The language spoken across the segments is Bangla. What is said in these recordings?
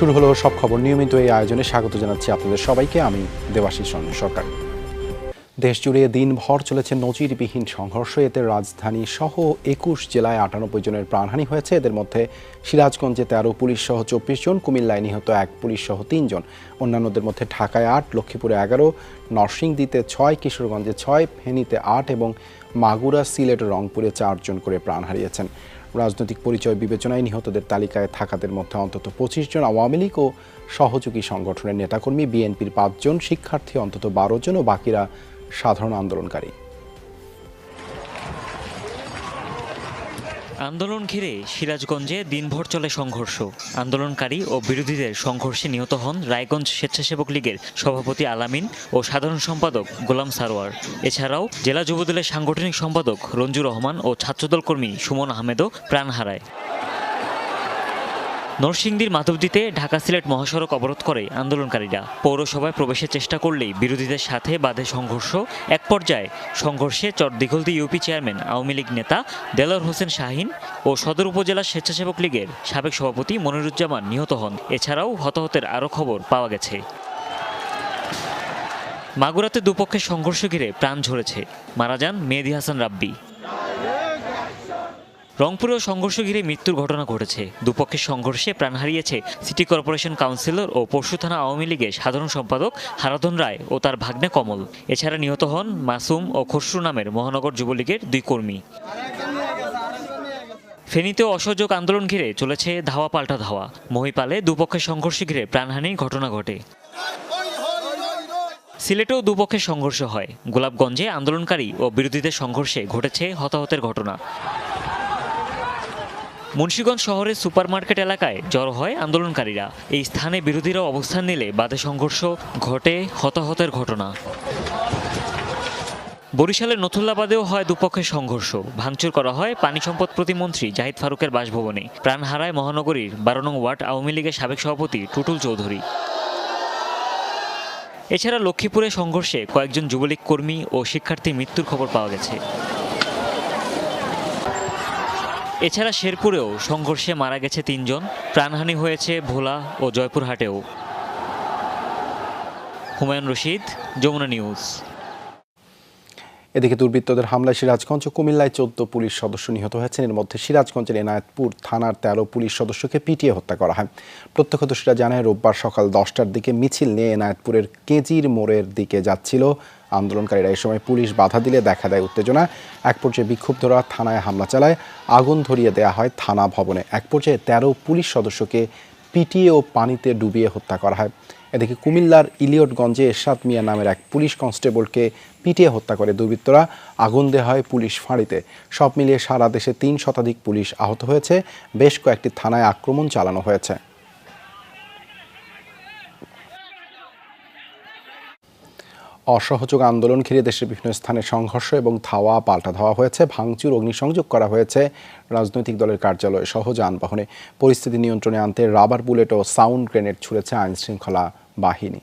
শুরু হলো সব খবর। নিয়মিত এই আয়োজনে স্বাগত জানাচ্ছি আপনাদের সবাইকে। আমি দেবাশিস রঞ্জন সরকার। দেশ জুড়ে দিনভর চলেছে নজিরবিহীন সংঘর্ষ। এতে রাজধানী সহ ২১ জেলায় ৯৮ জনের প্রাণহানি হয়েছে। এদের মধ্যে সিরাজগঞ্জে ১৩, পুলিশ সহ ২৪ জন, কুমিল্লায় নিহত ১, পুলিশ সহ ৩ জন। অন্যান্যদের মধ্যে ঢাকায় ৮, লক্ষ্মীপুরে ১১, নরসিংদীতে ৬, কিশোরগঞ্জে ৬, ফেনীতে ৮ এবং মাগুরা, সিলেট, রংপুরে ৪ জন করে প্রাণ হারিয়েছেন। রাজনৈতিক পরিচয় বিবেচনায় নিহতদের তালিকায় থাকাদের মধ্যে অন্তত ২৫ জন আওয়ামী লীগ ও সহযোগী সংগঠনের নেতাকর্মী, বিএনপির ৫ জন, শিক্ষার্থী অন্তত ১২ জন ও বাকিরা সাধারণ আন্দোলনকারী। আন্দোলন ঘিরে সিরাজগঞ্জে দিনভর চলে সংঘর্ষ। আন্দোলনকারী ও বিরোধীদের সংঘর্ষে নিহত হন রায়গঞ্জ স্বেচ্ছাসেবক লীগের সভাপতি আলামিন ও সাধারণ সম্পাদক গোলাম সারোয়ার। এছাড়াও জেলা যুবদলের সাংগঠনিক সম্পাদক রঞ্জু রহমান ও ছাত্রদল কর্মী সুমন আহমেদও প্রাণ হারায়। নরসিংদীর মাধবদীতে ঢাকা সিলেট মহাসড়ক অবরোধ করে আন্দোলনকারীরা। পৌরসভায় প্রবেশের চেষ্টা করলেই বিরোধীদের সাথে বাধে সংঘর্ষ। এক পর্যায়ে সংঘর্ষে চরদিঘলদি ইউপি চেয়ারম্যান আওয়ামী লীগ নেতা দেলোয়ার হোসেন শাহীন ও সদর উপজেলা স্বেচ্ছাসেবক লীগের সাবেক সভাপতি মনিরুজ্জামান নিহত হন। এছাড়াও হতাহতের আরও খবর পাওয়া গেছে। মাগুরাতে দুপক্ষের সংঘর্ষ ঘিরে প্রাণ ঝরেছে। মারা যান মেহেদী হাসান রাব্বি। রংপুরেও সংঘর্ষ ঘিরে মৃত্যুর ঘটনা ঘটেছে। দুপক্ষের সংঘর্ষে প্রাণ হারিয়েছে সিটি কর্পোরেশন কাউন্সিলর ও পরশু থানা আওয়ামী লীগের সাধারণ সম্পাদক হারাধন রায় ও তার ভাগ্নে কমল। এছাড়া নিহত হন মাসুম ও খসরু নামের মহানগর যুবলীগের ২ কর্মী। ফেনীতেও অসহযোগ আন্দোলন ঘিরে চলেছে ধাওয়া পাল্টা ধাওয়া। মহিপালে দুপক্ষের সংঘর্ষ ঘিরে প্রাণহানির ঘটনা ঘটে। সিলেটেও দুপক্ষের সংঘর্ষ হয়। গোলাপগঞ্জে আন্দোলনকারী ও বিরোধীদের সংঘর্ষে ঘটেছে হতাহতের ঘটনা। মুন্সিগঞ্জ শহরের সুপারমার্কেট এলাকায় জড়ো হয় আন্দোলনকারীরা। এই স্থানে বিরোধীরা অবস্থান নিলে বাদে সংঘর্ষ ঘটে, হতাহতের ঘটনা। বরিশালের নথুল্লাবাদেও হয় দুপক্ষের সংঘর্ষ। ভাঙচুর করা হয় পানি সম্পদ প্রতিমন্ত্রী জাহিদ ফারুকের বাসভবনে। প্রাণ হারায় মহানগরীর ১২ নং ওয়ার্ড আওয়ামী লীগের সাবেক সভাপতি টুটুল চৌধুরী। এছাড়া লক্ষ্মীপুরে সংঘর্ষে কয়েকজন যুবলীগ কর্মী ও শিক্ষার্থীর মৃত্যুর খবর পাওয়া গেছে। এছাড়া শেরপুরেও সংঘর্ষে মারা গেছে ৩ জন। প্রাণহানি হয়েছে ভোলা ও জয়পুরহাটেও। হুমায়ুন রশিদ, যমুনা নিউজ। এদিকে দুর্বৃত্তদের হামলায় সিরাজগঞ্জ ও কুমিল্লায় ১৪ পুলিশ সদস্য নিহত হয়েছেন। এর মধ্যে সিরাজগঞ্জের এনায়েতপুর থানার ১৩ পুলিশ সদস্যকে পিটিয়ে হত্যা করা হয়। প্রত্যক্ষদর্শীরা জানায়, রোববার সকাল ১০টার দিকে মিছিল নিয়ে এনায়েতপুরের কেজির মোড়ের দিকে যাচ্ছিল আন্দোলনকারীরা। এই সময় পুলিশ বাধা দিলে দেখা দেয় উত্তেজনা। এক পর্যায়ে বিক্ষুব্ধরা থানায় হামলা চালায়। আগুন ধরিয়ে দেওয়া হয় থানা ভবনে। এক পর্যায়ে ১৩ পুলিশ সদস্যকে পিটিয়ে ও পানিতে ডুবিয়ে হত্যা করা হয়। এদিকে কুমিল্লার ইলিয়টগঞ্জে এরশাদ মিয়া নামের এক পুলিশ কনস্টেবলকে পিটিয়ে হত্যা করে দুর্বৃত্তরা। আগুন দেওয়া হয় পুলিশ ফাঁড়িতে। সব মিলিয়ে সারা দেশে ৩ শতাধিক পুলিশ আহত হয়েছে। বেশ কয়েকটি থানায় আক্রমণ চালানো হয়েছে। অসহযোগ আন্দোলন ঘিরে দেশের বিভিন্ন স্থানে সংঘর্ষ এবং ধাওয়া পাল্টা ধাওয়া হয়েছে। ভাঙচুর, অগ্নিসংযোগ করা হয়েছে রাজনৈতিক দলের কার্যালয় সহ যানবাহনে। পরিস্থিতি নিয়ন্ত্রণে আনতে রাবার বুলেট ও সাউন্ড গ্রেনেড ছুড়েছে আইনশৃঙ্খলা বাহিনী।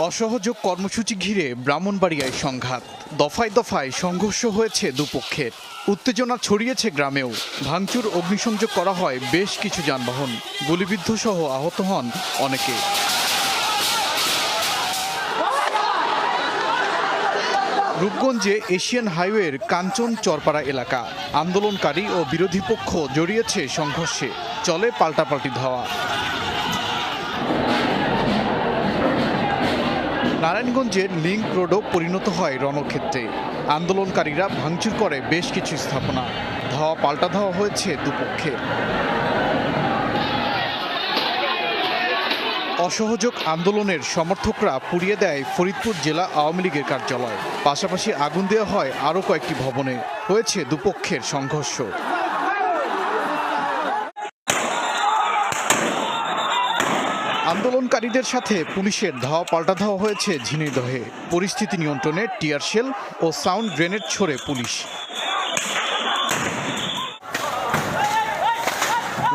অসহযোগ কর্মসূচি ঘিরে ব্রাহ্মণবাড়িয়ায় সংঘাত। দফায় দফায় সংঘর্ষ হয়েছে দুপক্ষের। উত্তেজনা ছড়িয়েছে গ্রামেও। ভাঙচুর, অগ্নিসংযোগ করা হয় বেশ কিছু যানবাহন। গুলিবিদ্ধ সহ আহত হন অনেকে। রূপগঞ্জে এশিয়ান হাইওয়ের কাঞ্চন চরপাড়া এলাকা। আন্দোলনকারী ও বিরোধী পক্ষ জড়িয়েছে সংঘর্ষে। চলে পাল্টাপাল্টি ধাওয়া। নারায়ণগঞ্জের লিংক রোডও পরিণত হয় রণক্ষেত্রে। আন্দোলনকারীরা ভাঙচুর করে বেশ কিছু স্থাপনা। ধাওয়া পাল্টা ধাওয়া হয়েছে দুপক্ষের। অসহযোগ আন্দোলনের সমর্থকরা পুড়িয়ে দেয় ফরিদপুর জেলা আওয়ামী লীগের কার্যালয়। পাশাপাশি আগুন দেওয়া হয় আরও কয়েকটি ভবনে। হয়েছে দুপক্ষের সংঘর্ষ। আন্দোলনকারীদের সাথে পুলিশের ধাওয়া পাল্টা ধাওয়া হয়েছে ঝিনাইদহে। পরিস্থিতি নিয়ন্ত্রণে টিয়ার শেল ও সাউন্ড গ্রেনেড ছোড়ে পুলিশ।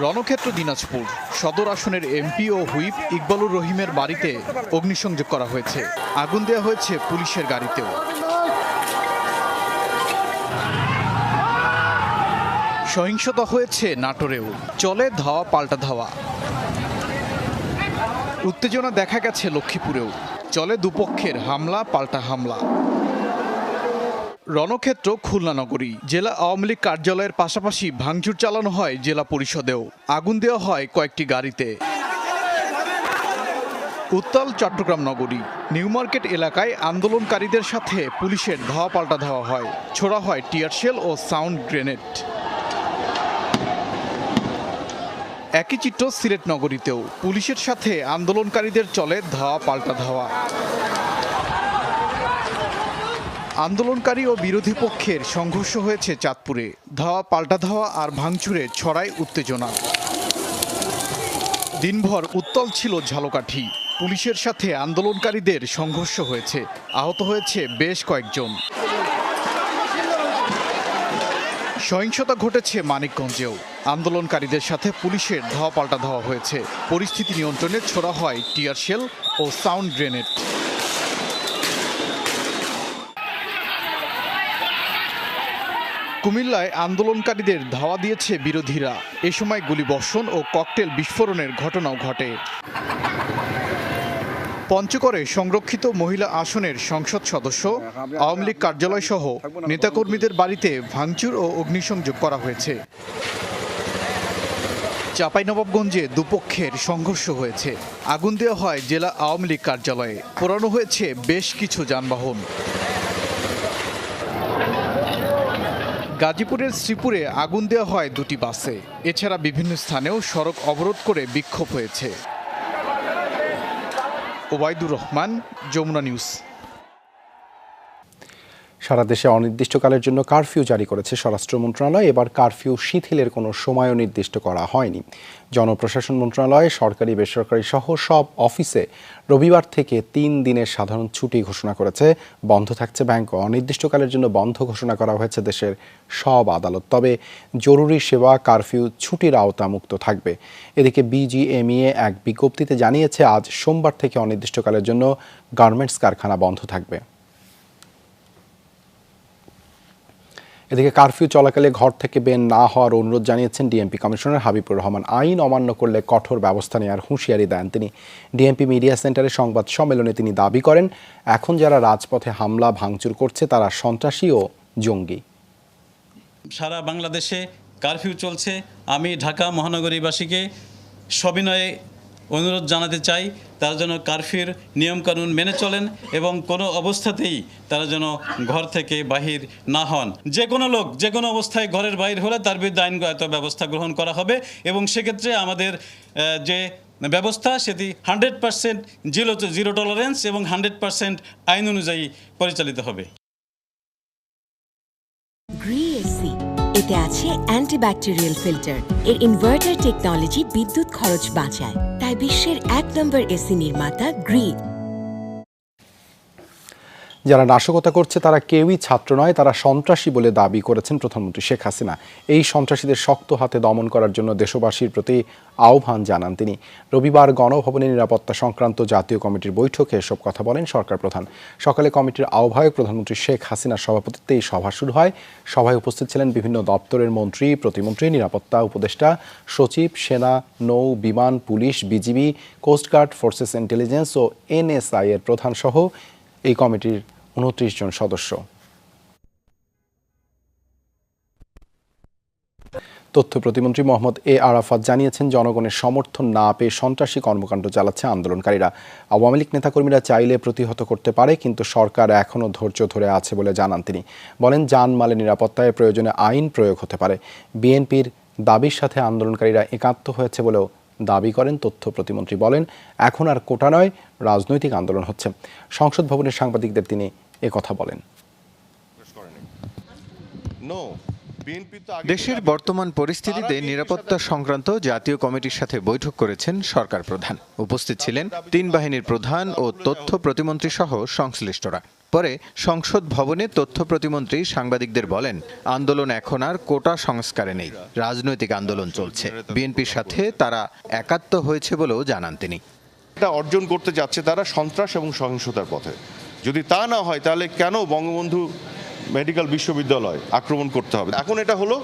রণক্ষেত্র দিনাজপুর সদর আসনের এমপি ও হুইপ ইকবালুর রহিমের বাড়িতে অগ্নিসংযোগ করা হয়েছে। আগুন দেওয়া হয়েছে পুলিশের গাড়িতেও। সহিংসতা হয়েছে নাটোরেও, চলে ধাওয়া পাল্টা ধাওয়া। উত্তেজনা দেখা গেছে লক্ষ্মীপুরেও, চলে দুপক্ষের হামলা পাল্টা হামলা। রণক্ষেত্র খুলনা নগরী। জেলা আওয়ামী লীগ কার্যালয়ের পাশাপাশি ভাঙচুর চালানো হয় জেলা পরিষদেও, আগুন দেওয়া হয় কয়েকটি গাড়িতে। উত্তাল চট্টগ্রাম নগরী। নিউ মার্কেট এলাকায় আন্দোলনকারীদের সাথে পুলিশের ধাওয়া পাল্টা ধাওয়া হয়, ছোড়া হয় টিয়ারশেল ও সাউন্ড গ্রেনেড। একই চিত্র সিলেট নগরীতেও, পুলিশের সাথে আন্দোলনকারীদের চলে ধাওয়া পাল্টা ধাওয়া। আন্দোলনকারী ও বিরোধী পক্ষের সংঘর্ষ হয়েছে চাঁদপুরে, ধাওয়া পাল্টা ধাওয়া আর ভাঙচুরে ছড়ায় উত্তেজনা। দিনভর উত্তাল ছিল ঝালকাঠি, পুলিশের সাথে আন্দোলনকারীদের সংঘর্ষ হয়েছে, আহত হয়েছে বেশ কয়েকজন। সহিংসতা ঘটেছে মানিকগঞ্জেও, আন্দোলনকারীদের সাথে পুলিশের ধাওয়া পাল্টা ধাওয়া হয়েছে, পরিস্থিতি নিয়ন্ত্রণে ছোড়া হয় টিয়ারশেল ও সাউন্ড গ্রেনেড। কুমিল্লায় আন্দোলনকারীদের ধাওয়া দিয়েছে বিরোধীরা, এ সময় গুলিবর্ষণ ও ককটেল বিস্ফোরণের ঘটনাও ঘটে। পঞ্চগড়ে সংরক্ষিত মহিলা আসনের সংসদ সদস্য, আওয়ামী লীগ কার্যালয় সহ নেতাকর্মীদের বাড়িতে ভাঙচুর ও অগ্নিসংযোগ করা হয়েছে। চাঁপাইনবাবগঞ্জে দুপক্ষের সংঘর্ষ হয়েছে, আগুন দেওয়া হয় জেলা আওয়ামী লীগ কার্যালয়ে, পোড়ানো হয়েছে বেশ কিছু যানবাহন। গাজীপুরের শ্রীপুরে আগুন দেওয়া হয় দুটি বাসে, এছাড়া বিভিন্ন স্থানেও সড়ক অবরোধ করে বিক্ষোভ হয়েছে। ওবায়দুর রহমান, যমুনা নিউজ। সারা দেশে অনির্দিষ্টকালের জন্য কারফিউ জারি করেছে স্বরাষ্ট্র মন্ত্রণালয়। এবার কারফিউ শিথিলের কোনো সময়ও নির্দিষ্ট করা হয়নি। জনপ্রশাসন মন্ত্রণালয় সরকারি বেসরকারি সহ সব অফিসে রবিবার থেকে 3 দিনের সাধারণ ছুটি ঘোষণা করেছে। বন্ধ থাকছে ব্যাংকও। অনির্দিষ্টকালের জন্য বন্ধ ঘোষণা করা হয়েছে দেশের সব আদালত। তবে জরুরি সেবা কারফিউ ছুটির আওতামুক্ত থাকবে। এদিকে বিজিএমইএ এক বিজ্ঞপ্তিতে জানিয়েছে আজ সোমবার থেকে অনির্দিষ্টকালের জন্য গার্মেন্টস কারখানা বন্ধ থাকবে। এদিকে কারফিউ চলাকালে ঘর থেকে বের না হওয়ার অনুরোধ জানিয়েছেন ডিএমপি কমিশনার হাবিবুর রহমান। আইন অমান্য করলে কঠোর ব্যবস্থা নেওয়ার হুঁশিয়ারি দেন তিনি। ডিএমপি মিডিয়া সেন্টারে সংবাদ সম্মেলনে তিনি দাবি করেন, এখন যারা রাজপথে হামলা ভাঙচুর করছে তারা সন্ত্রাসী ও জঙ্গি। সারা বাংলাদেশে কারফিউ চলছে। আমি ঢাকা মহানগরীবাসীকে সবিনয়ে অনুরোধ জানাতে চাই, তারা যেন কারফিউর নিয়মকানুন মেনে চলেন এবং কোনো অবস্থাতেই তারা যেন ঘর থেকে বাহির না হন। যে কোনো লোক যে কোনো অবস্থায় ঘরের বাইর হলে তার বিরুদ্ধে আইনগত ব্যবস্থা গ্রহণ করা হবে এবং সেক্ষেত্রে আমাদের যে ব্যবস্থা সেটি 100% জিরো টলারেন্স এবং 100% আইন অনুযায়ী পরিচালিত হবে। এতে আছে অ্যান্টিব্যাকটেরিয়াল ফিল্টার। এর ইনভার্টার টেকনোলজি বিদ্যুৎ খরচ বাঁচায়, তাই বিশ্বের 1 নম্বর এসি নির্মাতা গ্রি। যারা নাশকতা করছে তারা কেউই ছাত্র নয়, তারা সন্ত্রাসী বলে দাবি করেছেন প্রধানমন্ত্রী শেখ হাসিনা। এই সন্ত্রাসীদের শক্ত হাতে দমন করার জন্য দেশবাসীর প্রতি আহ্বান জানান তিনি। রবিবার গণভবনের নিরাপত্তা সংক্রান্ত জাতীয় কমিটির বৈঠকে এসব কথা বলেন সরকার প্রধান। সকালে কমিটির আহ্বায়ক প্রধানমন্ত্রী শেখ হাসিনার সভাপতিত্বে এই সভা শুরু হয়। সভায় উপস্থিত ছিলেন বিভিন্ন দপ্তরের মন্ত্রী, প্রতিমন্ত্রী, নিরাপত্তা উপদেষ্টা, সচিব, সেনা, নৌ, বিমান, police, BGB, coast guard, forces intelligence ও এনএসআই এর প্রধান সহ এই কমিটির 29 জন সদস্য। তথ্য প্রতিমন্ত্রী মোহাম্মদ এ আরাফাত জানিয়েছেন, জনগণের সমর্থন না পেয়ে সন্ত্রাসী কর্মকাণ্ড চালাচ্ছে আন্দোলনকারীরা। আওয়ামী লীগ নেতাকর্মীরা চাইলে প্রতিহত করতে পারে, কিন্তু সরকার এখনও ধৈর্য ধরে আছে বলে জানান তিনি। বলেন, জানমালের নিরাপত্তায় প্রয়োজনে আইন প্রয়োগ হতে পারে। বিএনপির দাবির সাথে আন্দোলনকারীরা একাত্ম হয়েছে বলেও দাবি করেন তথ্য প্রতিমন্ত্রী। বলেন, এখন আর কোটা নয়, রাজনৈতিক আন্দোলন হচ্ছে। সংসদ ভবনের সাংবাদিকদের তিনি একথা বলেন। দেশের বর্তমান পরিস্থিতিতে নিরাপত্তা সংক্রান্ত জাতীয় কমিটির সাথে বৈঠক করেছেন সরকার প্রধান। উপস্থিত ছিলেন 3 বাহিনীর প্রধান ও তথ্য প্রতিমন্ত্রী সহ সংশ্লিষ্টরা। পরে সংসদ ভবনে তথ্য প্রতিমন্ত্রী সাংবাদিকদের বলেন, আন্দোলন এখন আর কোটা সংস্কারে নেই, রাজনৈতিক আন্দোলন চলছে। বিএনপির সাথে তারা একাত্ম হয়েছে বলেও জানান তিনি। এটা অর্জন করতে যাচ্ছে তারা সন্ত্রাস এবং সহিংসতার পথে। যদি তা না হয় তাহলে কেন বঙ্গবন্ধু মেডিকেল বিশ্ববিদ্যালয় আক্রমণ করতে হবে? এখন এটা হলো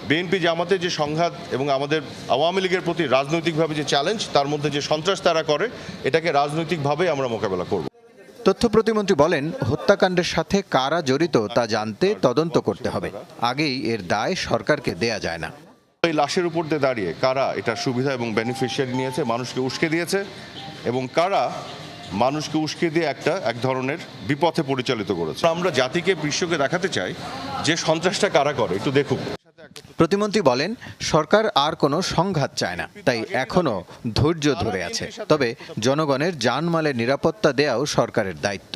বিএনপি জামাতের যে সংঘাত এবং আমাদের আওয়ামী লীগের প্রতি রাজনৈতিকভাবে যে চ্যালেঞ্জ, তার মধ্যে যে সন্ত্রাস তারা করে, এটাকে রাজনৈতিকভাবে আমরা মোকাবেলা করব। তথ্য প্রতিমন্ত্রী বলেন, হত্যাকাণ্ডের সাথে কারা জড়িত তা জানতে তদন্ত করতে হবে। আগেই এর দায় সরকারকে দেয়া যায় না। এই লাশের উপর দিয়ে দাঁড়িয়ে কারা এটার সুবিধা এবং বেনিফিশিয়ারি নিয়েছে, মানুষকে উস্কে দিয়েছে, এবং কারা মানুষকে উস্কে দিয়ে এক ধরনের বিপথে পরিচালিত করেছে। আমরা জাতিকে বিশ্বকে দেখাতে চাই যে সন্ত্রাসটা কারা করে, একটু দেখুক। প্রতিমন্ত্রী বলেন, সরকার আর কোনো সংঘাত চায় না, তাই এখনো ধৈর্য ধরে আছে। তবে জনগণের জানমালের নিরাপত্তা দেওয়াও সরকারের দায়িত্ব।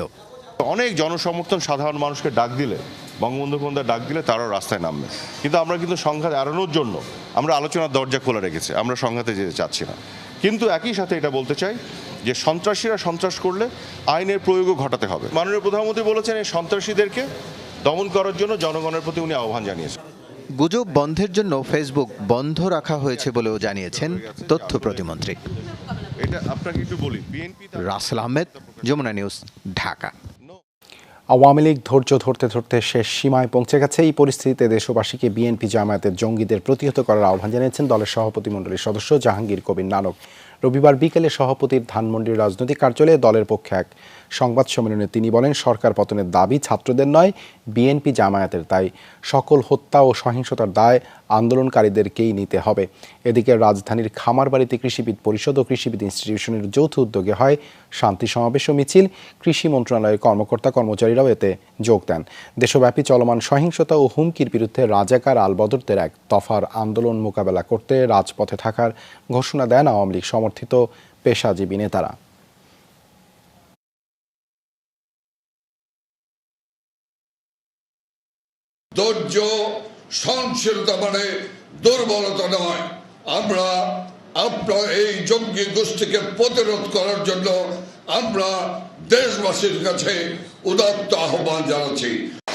অনেক জনসমর্থন সাধারণ মানুষকে ডাক দিলে, বঙ্গবন্ধু কন্যার ডাক দিলে তারাও রাস্তায় নামবে। কিন্তু আমরা কিন্তু সংঘাত এড়ানোর জন্য আমরা আলোচনার দরজা খোলা রেখেছি, আমরা সংঘাতে যেতে চাচ্ছি না। কিন্তু একই সাথে এটা বলতে চাই যে সন্ত্রাসীরা সন্ত্রাস করলে আইনের প্রয়োগও ঘটাতে হবে। মাননীয় প্রধানমন্ত্রী বলেছেন, এই সন্ত্রাসীদেরকে দমন করার জন্য জনগণের প্রতি উনি আহ্বান জানিয়েছেন। গুজব বন্ধের জন্য ফেসবুক বন্ধ রাখা হয়েছে বলেও জানিয়েছেন তথ্য প্রতিমন্ত্রী। এটা আপনাকে একটু বলি, বিএনপি রাসেল আহমেদ, যমুনা নিউজ, ঢাকা। আওয়ামী লীগ ধৈর্য ধরতে ধরতে শেষ সীমায় পৌঁছে গেছে। এই পরিস্থিতিতে দেশবাসীকে বিএনপি জামায়াতের জঙ্গিদের প্রতিহত করার আহ্বান জানিয়েছেন দলের সভাপতিমণ্ডলীর সদস্য জাহাঙ্গীর কবির নানক। রবিবার বিকেলে সভাপতির ধানমন্ডির রাজনৈতিক কার্যালয়ে দলের পক্ষে এক সংবাদ সম্মেলনে তিনি বলেন, সরকার পতনের দাবি ছাত্রদের নয়, বিএনপি জামায়াতের। তাই সকল হত্যা ও সহিংসতার দায় আন্দোলনকারীদেরকেই নিতে হবে। এদিকে রাজধানীর খামারবাড়িতে কৃষিবিদ পরিষদ ও কৃষিবিদ ইনস্টিটিউশনের যৌথ উদ্যোগে হয় শান্তি সমাবেশ ও মিছিল। কৃষি মন্ত্রণালয়ের কর্মকর্তা কর্মচারীরাও এতে যোগ দেন। দেশব্যাপী চলমান সহিংসতা ও হুমকির বিরুদ্ধে রাজাকার আলবদরদের এক দফার আন্দোলন মোকাবেলা করতে রাজপথে থাকার ঘোষণা দেন আওয়ামী লীগ সমর্থিত পেশাজীবী নেতারা। ধৈর্য সহনশীলতা মানে দুর্বলতা নয়। আমরা আপনার এই জঙ্গি গোষ্ঠীকে প্রতিরোধ করার জন্য আমরা দেশবাসীর কাছে উদাত্ত আহ্বান জানাচ্ছি।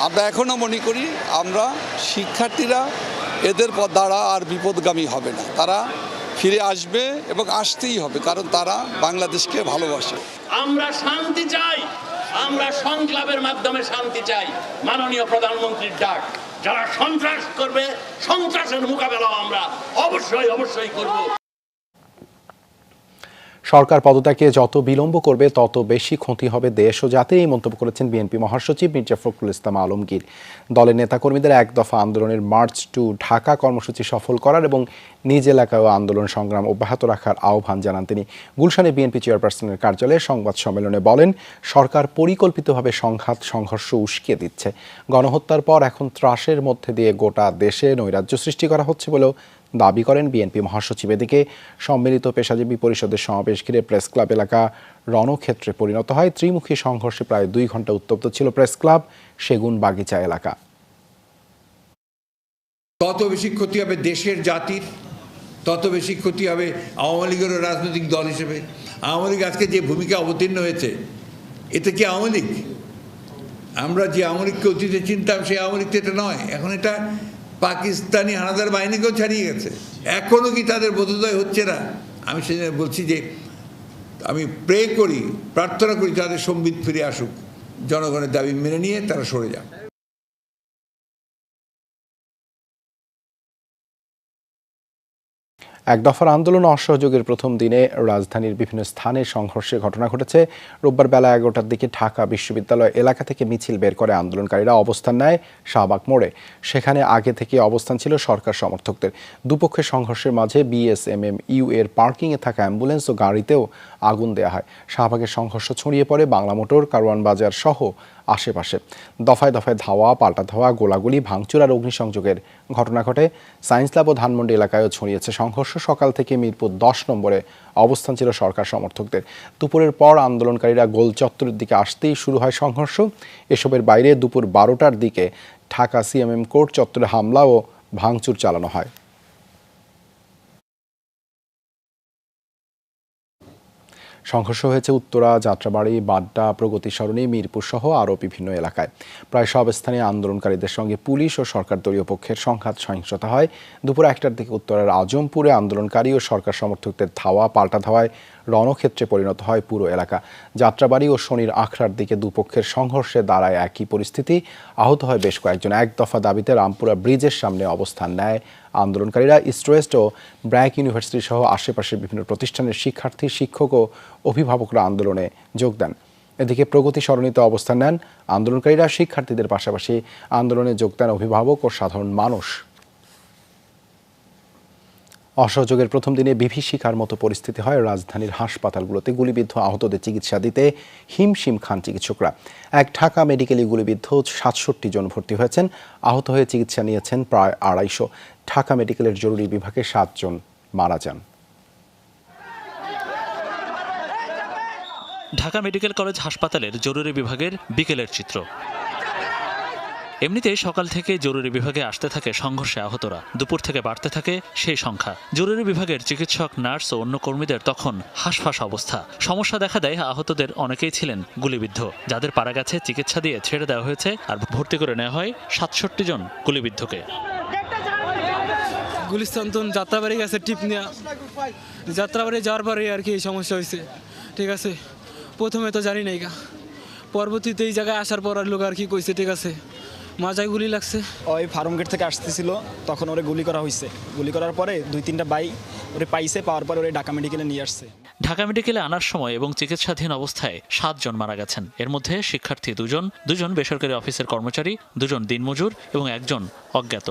আমরা এখনো মনে করি আমরা শিক্ষার্থীরা এদের দ্বারা আর বিপদগামী হবে না, তারা ফিরে আসবে এবং আসতেই হবে, কারণ তারা বাংলাদেশকে ভালোবাসে। আমরা শান্তি চাই, আমরা সংলাপের মাধ্যমে শান্তি চাই। মাননীয় প্রধানমন্ত্রীর ডাক, যারা সন্ত্রাস করবে, সন্ত্রাসের মোকাবেলা আমরা অবশ্যই করব। সরকার পদত্যাগে যত বিলম্ব করবে তত বেশি ক্ষতি হবে দেশ ও জাতির, এই মন্তব্য করেছেন বিএনপি মহাসচিব মির্জা ফখরুল ইসলাম আলমগীর। দলের নেতাকর্মীদের এক দফা আন্দোলনের মার্চ টু ঢাকা কর্মসূচি সফল করার এবং নিজ এলাকায়ও আন্দোলন সংগ্রাম অব্যাহত রাখার আহ্বান জানান তিনি। গুলশানে বিএনপি চেয়ারপারসনের কার্যালয়ে সংবাদ সম্মেলনে বলেন, সরকার পরিকল্পিতভাবে সংঘাত সংঘর্ষ উস্কিয়ে দিচ্ছে। গণহত্যার পর এখন ত্রাসের মধ্যে দিয়ে গোটা দেশে নৈরাজ্য সৃষ্টি করা হচ্ছে বলেও দাবি করেন বিএনপি মহাসচিব। এদিকে সম্মিলিত পেশাজীবী পরিষদের সমাবেশ ঘিরে প্রেস ক্লাব এলাকা রণক্ষেত্রে পরিণত হয়। ত্রিমুখী সংঘর্ষে প্রায় 2 ঘন্টা উত্তপ্ত ছিল প্রেস ক্লাব সেগুন বাগিচা এলাকা। তত বেশি ক্ষতি হবে দেশের, জাতির, তত বেশি ক্ষতি হবে আওয়ামী লীগেরও রাজনৈতিক দল হিসেবে। আওয়ামী লীগ আজকে যে ভূমিকা অবতীর্ণ হয়েছে, এতে কি আওয়ামী লীগ? আমরা যে আওয়ামী লীগকে অতীতে চিনতাম সেই আওয়ামী লীগ তো এটা নয়। এখন এটা পাকিস্তানি হানাদার বাহিনীকেও ছাড়িয়ে গেছে। এখনও কি তাদের বোধোদয় হচ্ছে না? আমি সেজন্য বলছি যে আমি প্রে করি, প্রার্থনা করি তাদের সম্বিত ফিরে আসুক, জনগণের দাবি মেনে নিয়ে তারা সরে যান। এক দফার আন্দোলন অসহযোগের প্রথম দিনে রাজধানীর বিভিন্ন স্থানে সংঘর্ষের ঘটনা ঘটেছে। রোববার বেলা 11টার দিকে ঢাকা বিশ্ববিদ্যালয় এলাকা থেকে মিছিল বের করে আন্দোলনকারীরা অবস্থান নেয় শাহবাগ মোড়ে। সেখানে আগে থেকে অবস্থান ছিল সরকার সমর্থকদের। দুপক্ষের সংঘর্ষের মাঝে বিএসএমএমইউ এর পার্কিংয়ে থাকা অ্যাম্বুলেন্স ও গাড়িতেও আগুন দেওয়া হয়। শাহবাগের সংঘর্ষ ছড়িয়ে পড়ে বাংলা মোটর, কারওয়ান বাজার সহ আশেপাশে। দফায় দফায় ধাওয়া, পাল্টা ধাওয়া, গোলাগুলি, ভাঙচুর আর অগ্নিসংযোগের ঘটনা ঘটে। সায়েন্স ল্যাব ও ধানমন্ডি এলাকায়ও ছড়িয়েছে সংঘর্ষ। সকাল থেকে মিরপুর 10 নম্বরে অবস্থান ছিল সরকার সমর্থকদের। দুপুরের পর আন্দোলনকারীরা গোল চত্বরের দিকে আসতেই শুরু হয় সংঘর্ষ। এসবের বাইরে দুপুর 12টার দিকে ঢাকা সিএমএম কোর্ট চত্বরে হামলা ও ভাঙচুর চালানো হয়। সংঘর্ষ হয়েছে উত্তরা, যাত্রাবাড়ি, বাড্ডা, প্রগতি সরণি, মিরপুর সহ আরও বিভিন্ন এলাকায়। প্রায় সব স্থানে আন্দোলনকারীদের সঙ্গে পুলিশ ও সরকার দলীয় পক্ষের সংঘাত সহিংসতা হয়। দুপুর 1টার দিকে উত্তরার আজমপুরে আন্দোলনকারী ও সরকার সমর্থকদের ধাওয়া পাল্টা ধাওয়ায় রণক্ষেত্রে পরিণত হয় পুরো এলাকা। যাত্রাবাড়ি ও শনির আখড়ার দিকে দুপক্ষের সংঘর্ষে দাঁড়ায় একই পরিস্থিতি। আহত হয় বেশ কয়েকজন। এক দফা দাবিতে রামপুরা ব্রিজের সামনে অবস্থান নেয় আন্দোলনকারীরা। ইস্ট ওয়েস্ট ও ব্র্যাক ইউনিভার্সিটি সহ আশেপাশের বিভিন্ন প্রতিষ্ঠানের শিক্ষার্থী, শিক্ষক ও অভিভাবকরা আন্দোলনে যোগ দেন। এদিকে প্রগতি সরণিতে অবস্থান নেন আন্দোলনকারীরা। শিক্ষার্থীদের পাশাপাশি আন্দোলনে যোগ দেন অভিভাবক ও সাধারণ মানুষ। অসহযোগের প্রথম দিনে বিভীষিকার মতো পরিস্থিতি হয় রাজধানীর হাসপাতালগুলোতে। গুলিবিদ্ধ আহতদের চিকিৎসা দিতে হিমশিম খান চিকিৎসকরা। এক ঢাকা মেডিকেলে গুলিবিদ্ধ ৬৭ জন ভর্তি হয়েছেন। আহত হয়ে চিকিৎসা নিয়েছেন প্রায় ২৫০। ঢাকা মেডিকেলের জরুরি বিভাগে ৭ জন মারা যান। ঢাকা মেডিকেল কলেজ হাসপাতালের জরুরি বিভাগের বিকেলের চিত্র। এমনিতেই সকাল থেকে জরুরি বিভাগে আসতে থাকে সংঘর্ষে আহতরা। দুপুর থেকে বাড়তে থাকে সেই সংখ্যা। জরুরি বিভাগের চিকিৎসক, নার্স ও অন্য কর্মীদের তখন হাঁসফাঁস অবস্থা। সমস্যা দেখা দেয় আহতদের অনেকেই ছিলেন গুলিবিদ্ধ। যাদের পারা গেছে চিকিৎসা দিয়ে ছেড়ে দেওয়া হয়েছে, আর ভর্তি করে নেওয়া হয় ৬৭ জন গুলিবিদ্ধকে। গুলিস্তান যাত্রাবাড়ি গেছে টিপ নেওয়া, যাত্রাবাড়ি যাওয়ার পরে আর কি এই সমস্যা হয়েছে। ঠিক আছে, প্রথমে তো জানি নাই, পরবর্তীতে এই জায়গায় আসার পর আর লোক আর কি কইছে। ঠিক আছে, মাজায় গুলি লাগছে। ওই ফার্ম গেট থেকে আসতেছিল, তখন ওরে গুলি করা হয়েছে। গুলি করার পরে 2-3টা বাইক ওরে পাইছে, পাওয়ার পরে ওরে ঢাকা মেডিকেলে নিয়ে আসছে। ঢাকা মেডিকেলে আনার সময় এবং চিকিৎসাধীন অবস্থায় ৭ জন মারা গেছেন। এর মধ্যে শিক্ষার্থী 2জন, বেসরকারি অফিসের কর্মচারী 2জন, দিনমজুর এবং 1 জন অজ্ঞাত।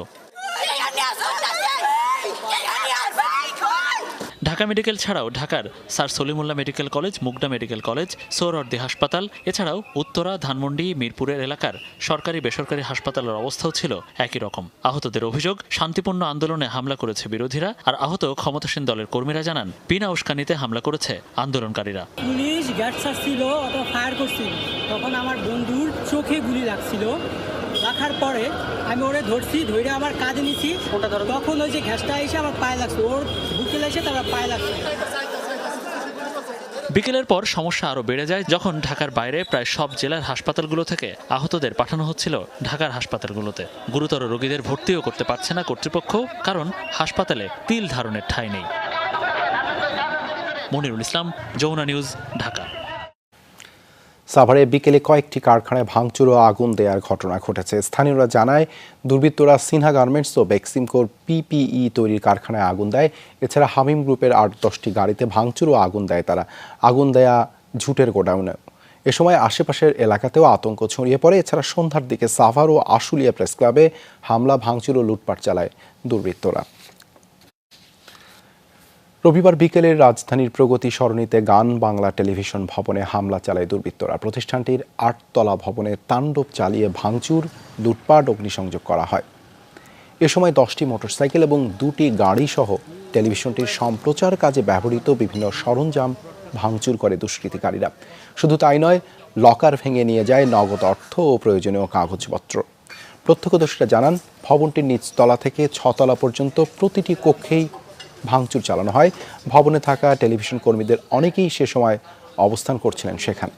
ঢাকা মেডিকেল ছাড়াও ঢাকার sir Salimullah medical college, Mugda medical college, Suhrawardy হাসপাতাল, এছাড়াও উত্তরা, ধানমন্ডি, মিরপুরের এলাকার সরকারি বেসরকারি হাসপাতালের অবস্থাও ছিল একই রকম। আহতদের অভিযোগ, শান্তিপূর্ণ আন্দোলনে হামলা করেছে বিরোধীরা। আর আহত ক্ষমতাসীন দলের কর্মীরা জানান, বিনা উস্কানিতে হামলা করেছে আন্দোলনকারীরা। পুলিশ গ্যাস ছাড়ছিল, অথবা ফায়ার করছিল, তখন আমার বন্ধুর চোখে গুলি লাগছিল। রাখার পরে আমি ওরে ধরছি, ধরে আমার কাঁধে নিছি। তখন ওই যে গ্যাসটা এসে আমার পায়ে লাগছে, ওর বুকে লাগছে, তারপর পায়ে লাগছে। বিকেলের পর সমস্যা আরও বেড়ে যায় যখন ঢাকার বাইরে প্রায় সব জেলার হাসপাতালগুলো থেকে আহতদের পাঠানো হচ্ছিল ঢাকার হাসপাতালগুলোতে। গুরুতর রোগীদের ভর্তিও করতে পারছে না কর্তৃপক্ষ, কারণ হাসপাতালে তিল ধারণের ঠাঁই নেই। মনিরুল ইসলাম, যমুনা নিউজ, ঢাকা। সাভারে বিকেলে কয়েকটি কারখানায় ভাঙচুর ও আগুন দেওয়ার ঘটনা ঘটেছে। স্থানীয়রা জানায়, দুর্বৃত্তরা সিনহা গার্মেন্টস ও বেক্সিমকোর পিপিই তৈরির কারখানায় আগুন দেয়। এছাড়া হামিম গ্রুপের ৮-১০টি গাড়িতে ভাঙচুর ও আগুন দেয় তারা। আগুন দেয়া ঝুটের গোডাউনে। এ সময় আশেপাশের এলাকাতেও আতঙ্ক ছড়িয়ে পড়ে। এছাড়া সন্ধ্যার দিকে সাভার ও আশুলিয়া প্রেস ক্লাবে হামলা, ভাঙচুর ও লুটপাট চালায় দুর্বৃত্তরা। রবিবার বিকেলে রাজধানীর প্রগতি সরণিতে গান বাংলা টেলিভিশন ভবনে হামলা চালায় দুর্বৃত্তরা। প্রতিষ্ঠানটির 8তলা ভবনে তাণ্ডব চালিয়ে ভাঙচুর, লুটপাট, অগ্নিসংযোগ করা হয়। এ সময় 10টি মোটরসাইকেল এবং 2টি গাড়ি সহ টেলিভিশনটির সম্প্রচার কাজে ব্যবহৃত বিভিন্ন সরঞ্জাম ভাঙচুর করে দুষ্কৃতিকারীরা। শুধু তাই নয়, লকার ভেঙে নিয়ে যায় নগদ অর্থ ও প্রয়োজনীয় কাগজপত্র। প্রত্যক্ষদর্শীরা জানান, ভবনটির নিচতলা থেকে 6তলা পর্যন্ত প্রতিটি কক্ষেই ভাঙচুর চালানো হয়। ভবনে থাকা টেলিভিশন কর্মীদের অনেকেই সে সময় অবস্থান করছিলেন সেখানে।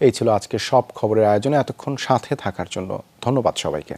এই ছিল আজকের সব খবরের আয়োজনে। এতক্ষণ সাথে থাকার জন্য ধন্যবাদ সবাইকে।